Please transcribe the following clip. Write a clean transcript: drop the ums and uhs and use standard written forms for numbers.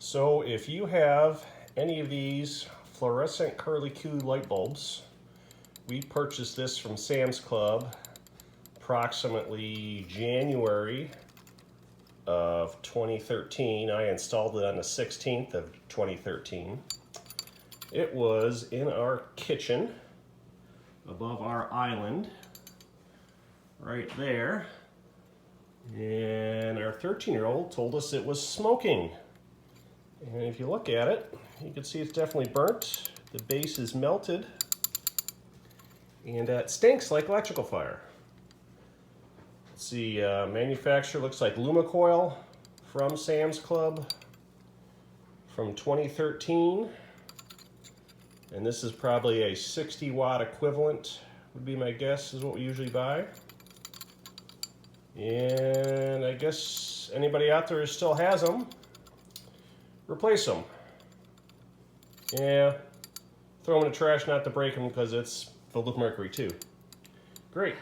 So if you have any of these fluorescent curly Q light bulbs, we purchased this from Sam's Club approximately January of 2013. I installed it on the 16th of 2013. It was in our kitchen above our island right there, and our 13-year-old told us it was smoking. And if you look at it, you can see it's definitely burnt. The base is melted, and it stinks like electrical fire. Let's see, manufacturer looks like Lumacoil from Sam's Club from 2013. And this is probably a 60 watt equivalent, would be my guess, is what we usually buy. And I guess anybody out there who still has them, replace them. Yeah, throw them in the trash, not to break them, because it's filled with mercury too. Great.